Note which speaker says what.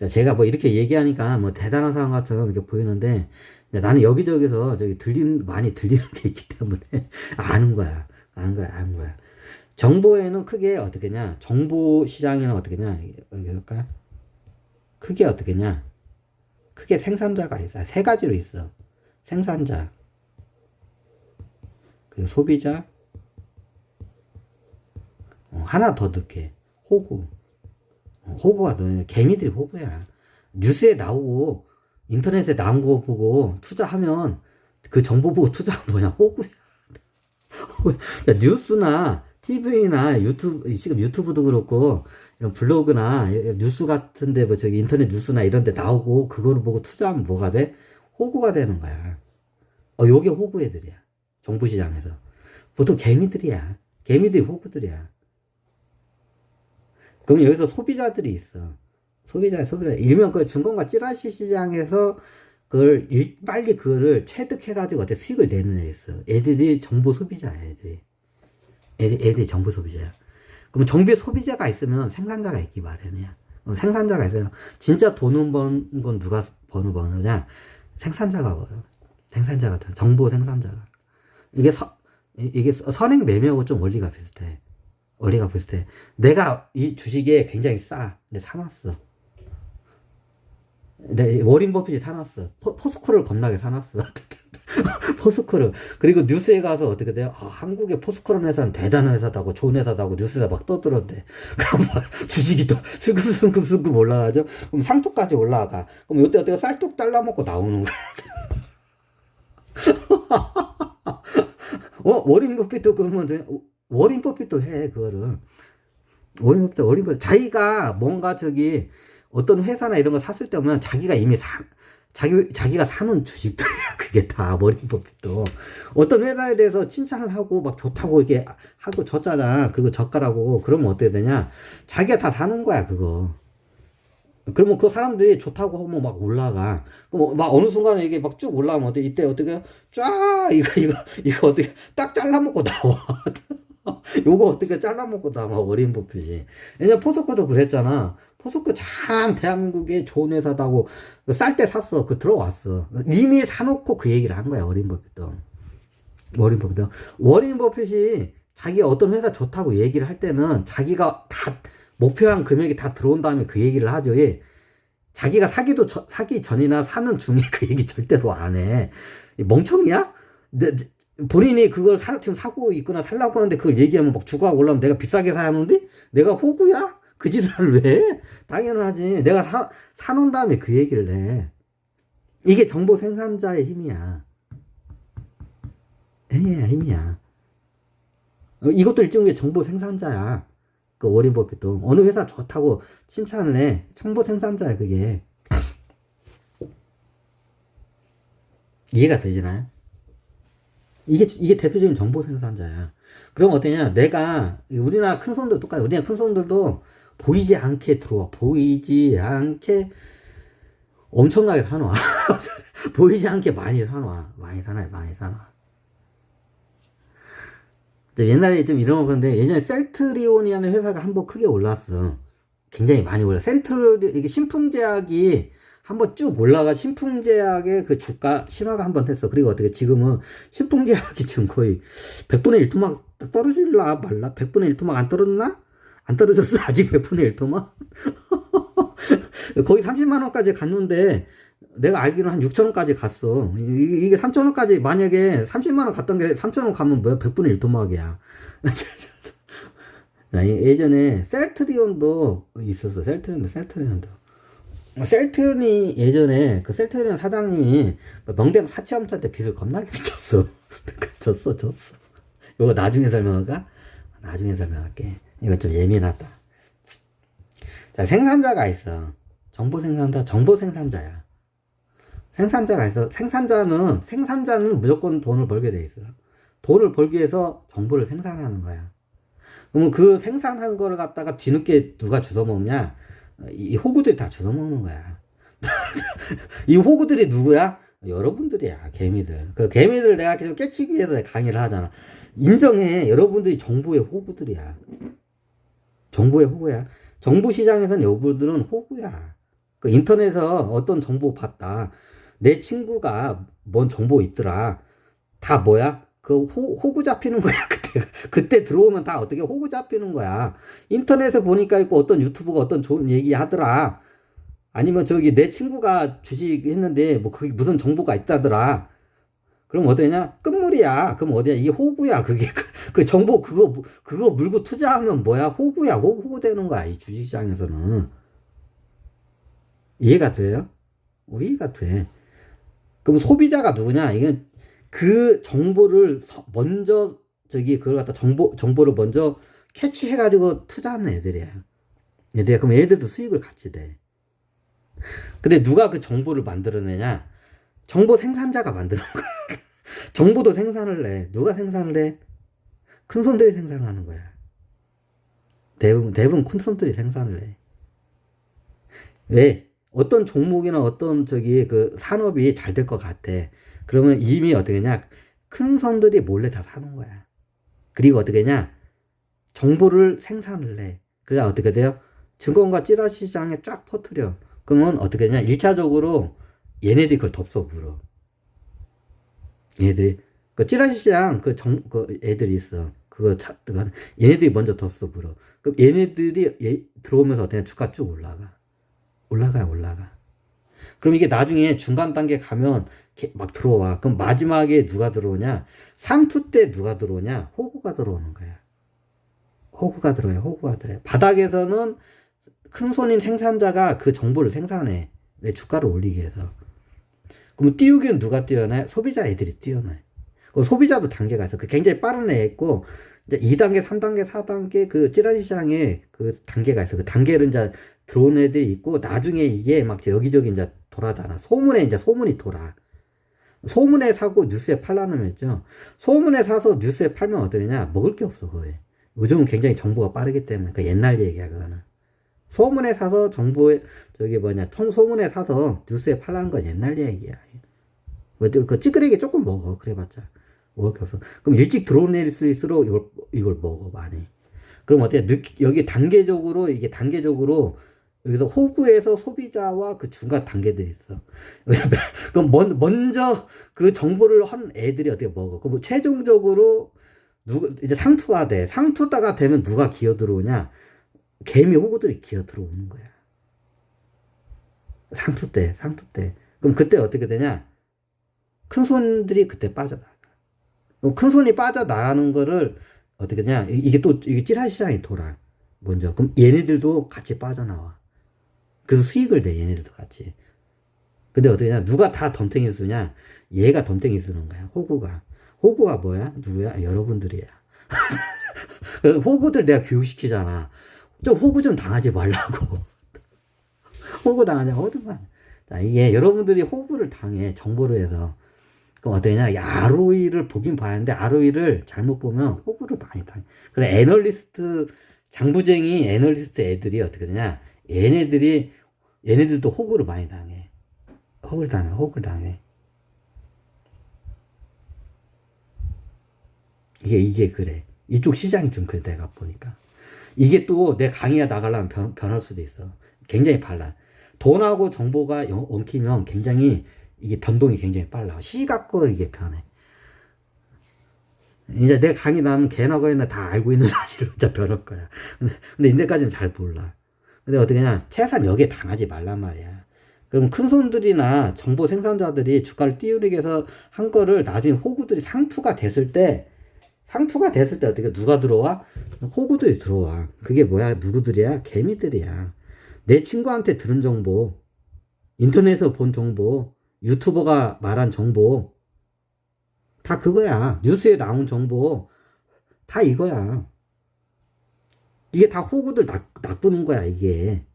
Speaker 1: 제가 뭐 이렇게 얘기하니까 뭐 대단한 사람 같처럼 이렇게 보이는데, 나는 여기저기서 저기 많이 들리는 게 있기 때문에 아는 거야. 아는 거야, 아는 거야. 정보에는 크게 어떻게냐? 정보 시장에는 어떻게냐? 여기 볼까요? 크게 어떻게냐? 크게 생산자가 있어. 세 가지로 있어. 생산자, 그리고 소비자, 하나 더 넣게. 호구. 호구가 너 개미들이 호구야. 뉴스에 나오고 인터넷에 나온 거 보고 투자하면 그 정보 보고 투자하면 뭐냐? 호구야. 뉴스나 TV나 유튜브, 지금 유튜브도 그렇고 이런 블로그나 뉴스 같은데 뭐 저기 인터넷 뉴스나 이런 데 나오고 그거를 보고 투자하면 뭐가 돼? 호구가 되는 거야. 요게 호구 애들이야. 정보시장에서. 보통 개미들이야. 개미들이 호구들이야. 그럼 여기서 소비자들이 있어. 소비자. 일명 그 중공과 찌라시 시장에서 빨리 그거를 체득해가지고 어떻게 수익을 내는 애 있어. 애들이 정보 소비자야, 애들이 정보 소비자야. 그럼 정보 소비자가 있으면 생산자가 있기 마련이야. 그럼 생산자가 있어요. 진짜 돈을 버는 건 누가 버느냐? 생산자가 벌어. 생산자가, 정보 생산자가. 이게 선행 매매하고 좀 원리가 비슷해. 내가 이 주식에 굉장히 싸. 근데 사놨어. 워린 버핏이 사놨어. 포스코를 겁나게 사놨어. 포스코를. 그리고 뉴스에 가서 어떻게 돼요? 한국의 포스코라는 회사는 대단한 회사다고, 좋은 회사다고 뉴스에 막 떠들었대. 그럼 막 주식이 또 슬금슬금 올라가죠? 그럼 상투까지 올라가. 그럼 요때 어떻게 쌀뚝 잘라먹고 나오는 거야. 워린 버핏도 그러면 워린 버핏도 해, 그거를. 워린 버핏. 자기가 뭔가 저기, 어떤 회사나 이런 거 샀을 때 보면 자기가 이미 자기가 사는 주식들이야. 그게 다 워린 버핏도. 어떤 회사에 대해서 칭찬을 하고 막 좋다고 이렇게 하고 줬잖아. 그리고 젓가라고. 그러면 어떻게 되냐? 자기가 다 사는 거야, 그거. 그러면 그 사람들이 좋다고 하면 막 올라가. 그럼 막 어느 순간에 이게 막 쭉 올라가면 이때 어떻게 쫙 이거 어떻게 딱 잘라먹고 나와. 요거 어떻게 잘라먹고 나와, 워린 버핏이. 왜냐면 포스코도 그랬잖아. 포스코 참 대한민국에 좋은 회사다고 쌀 때 샀어. 들어왔어. 이미 사놓고 그 얘기를 한 거야, 워린 버핏도. 워린 버핏이 자기가 어떤 회사 좋다고 얘기를 할 때는 자기가 다 목표한 금액이 다 들어온 다음에 그 얘기를 하죠. 자기가 사기 전이나 사는 중에 그 얘기 절대로 안 해. 멍청이야? 본인이 그걸 지금 사고 있거나 살라고 하는데 그걸 얘기하면 막 주가가 올라오면 내가 비싸게 사야 하는데? 내가 호구야? 그 짓을 왜 해? 당연하지. 내가 사놓은 다음에 그 얘기를 해. 이게 정보 생산자의 힘이야. 힘이야. 이것도 일종의 정보 생산자야. 그 워린 버핏도. 어느 회사 좋다고 칭찬을 해. 정보 생산자야, 그게. 이해가 되시나요? 이게 대표적인 정보 생산자야. 그럼 어떠냐? 우리나라 큰 손들 똑같아. 우리나라 큰 손들도 보이지 않게 들어와. 보이지 않게 엄청나게 사놔. 보이지 않게 많이 사놔. 많이 사놔. 옛날에 좀 이런 거 그런데 예전에 셀트리온이라는 회사가 한번 크게 올랐어. 굉장히 많이 올라. 이게 신풍제약이 한번 쭉 올라가. 신풍제약의 그 주가 심화가 한번 됐어. 그리고 어떻게 지금은 신풍제약이 지금 거의 100분의 1토막 떨어질라 말라. 100분의 1토막 안 떨어졌나? 안 떨어졌어. 아직 100분의 1토막? 거의 30만원까지 갔는데 내가 알기로는 한 6천원까지 갔어. 이게 3천원까지 만약에 30만원 갔던 게 3천원 가면 뭐야? 100분의 1토막이야. 예전에 셀트리온도 있었어. 셀트리온이 예전에 그 셀트리온 사장님이 명당 사채업자한테 빚을 겁나게 미쳤어. 졌어. 이거 나중에 설명할까? 나중에 설명할게. 이거 좀 예민하다. 자, 생산자가 있어. 정보 생산자야. 생산자가 있어. 생산자는 무조건 돈을 벌게 돼 있어. 돈을 벌기 위해서 정보를 생산하는 거야. 그러면 그 생산한 거를 갖다가 뒤늦게 누가 주워 먹냐? 이 호구들이 다 주워 먹는 거야. 이 호구들이 누구야? 여러분들이야, 개미들. 그 개미들 내가 계속 깨치기 위해서 강의를 하잖아. 인정해. 여러분들이 정보의 호구들이야. 정보의 호구야. 정보 시장에서는 여러분들은 호구야. 그 인터넷에서 어떤 정보 봤다. 내 친구가 뭔 정보 있더라. 다 뭐야? 그 호구 잡히는 거야. 그때 들어오면 다 어떻게 호구 잡히는 거야. 인터넷에 보니까 있고 어떤 유튜브가 어떤 좋은 얘기 하더라. 아니면 저기 내 친구가 주식 했는데 뭐 그게 무슨 정보가 있다더라. 그럼 어디냐? 끝물이야. 그럼 어디야? 이게 호구야. 그게 그 정보 그거 물고 투자하면 뭐야? 호구야. 호구 되는 거야. 이 주식시장에서는. 이해가 돼요? 이해가 돼. 그럼 소비자가 누구냐? 이건 그 정보를 먼저 그걸 갖다 정보를 먼저 캐치해가지고 투자하는 애들이야. 그럼 애들도 수익을 같이 돼. 근데 누가 그 정보를 만들어내냐? 정보 생산자가 만드는 거야. 정보도 생산을 해. 누가 생산을 해? 큰 손들이 생산하는 거야. 대부분 큰 손들이 생산을 해. 왜? 어떤 종목이나 어떤 그 산업이 잘 될 것 같아. 그러면 이미 어떻게 하냐? 큰 손들이 몰래 다 사는 거야. 그리고 어떻게 하냐? 정보를 생산을 해. 그래야 어떻게 돼요? 증권가 찌라시 시장에 쫙 퍼뜨려. 그러면 어떻게 되냐? 1차적으로 얘네들이 그걸 덥석 물어. 얘네들이 그 찌라시 시장 그 애들이 있어. 얘네들이 먼저 덥석 물어. 그럼 얘네들이 들어오면서 어떻게 주가 쭉 올라가. 그럼 이게 나중에 중간 단계 가면 막 들어와. 그럼 마지막에 누가 들어오냐? 상투 때 누가 들어오냐? 호구가 들어오는 거야. 호구가 들어요. 바닥에서는 큰 손인 생산자가 그 정보를 생산해. 내 주가를 올리기 위해서. 그럼 띄우기는 누가 띄워내? 소비자 애들이 띄워내. 그 소비자도 단계가 있어. 그 굉장히 빠른 애 있고, 이제 2단계, 3단계, 4단계 그 찌라시 시장에 그 단계가 있어. 그 단계를 이제 들어온 애들이 있고, 나중에 이게 막 여기저기 이제 돌아다나. 소문이 돌아. 소문에 사고 뉴스에 팔라는 했죠. 소문에 사서 뉴스에 팔면 어떠냐? 먹을 게 없어, 거의. 요즘은 굉장히 정보가 빠르기 때문에. 그 옛날 얘기야, 그거는. 소문에 사서 소문에 사서 뉴스에 팔라는 건 옛날 얘기야. 그 찌끄레기 조금 먹어. 그래봤자. 먹을 게 없어. 그럼 일찍 들어온 애일수록 이걸 먹어, 많이. 그럼 어때? 여기 단계적으로, 여기서 호구에서 소비자와 그 중간 단계들이 있어. 그럼 먼저 그 정보를 한 애들이 어떻게 먹어? 그럼 최종적으로 이제 상투가 돼. 상투다가 되면 누가 기어 들어오냐? 개미 호구들이 기어 들어오는 거야. 상투 때. 그럼 그때 어떻게 되냐? 큰 손들이 그때 빠져나가. 큰 손이 빠져나가는 거를 어떻게 되냐? 이게 찌라시 시장이 돌아. 먼저. 그럼 얘네들도 같이 빠져나와. 그래서 수익을 내, 얘네들도 같이. 근데 어떻게 되냐? 누가 다 덤탱이 쓰냐? 얘가 덤탱이 쓰는 거야, 호구가. 호구가 뭐야? 누구야? 여러분들이야. 그래서 호구들 내가 교육시키잖아. 호구 좀 당하지 말라고. 호구 당하지 어디만. 자, 이게 여러분들이 호구를 당해, 정보를 해서. 그럼 어떠냐? ROE를 보긴 봐야하는데, ROE를 잘못 보면 호구를 많이 당해. 그래서 장부쟁이 애널리스트 애들이 어떻게 되냐? 얘네들도 호구를 많이 당해. 호구를 당해. 이게 그래. 이쪽 시장이 좀 그래, 내가 보니까. 이게 또 내 강의가 나가려면 변할 수도 있어. 굉장히 빨라. 돈하고 정보가 엉키면 굉장히 이게 변동이 굉장히 빨라. 시각과 이게 변해. 이제 내 강의 나면 개나 거나 다 알고 있는 사실을 진짜 변할 거야. 근데 이때까지는 잘 몰라. 근데 어떻게 하냐? 최소한 여기에 당하지 말란 말이야. 그럼 큰 손들이나 정보 생산자들이 주가를 띄우기 위해서 한 거를 나중에 호구들이 상투가 됐을 때 어떻게 누가 들어와? 호구들이 들어와. 그게 뭐야? 누구들이야? 개미들이야. 내 친구한테 들은 정보, 인터넷에서 본 정보, 유튜버가 말한 정보, 다 그거야. 뉴스에 나온 정보, 다 이거야. 이게 다 호구들 놔두는 거야, 이게.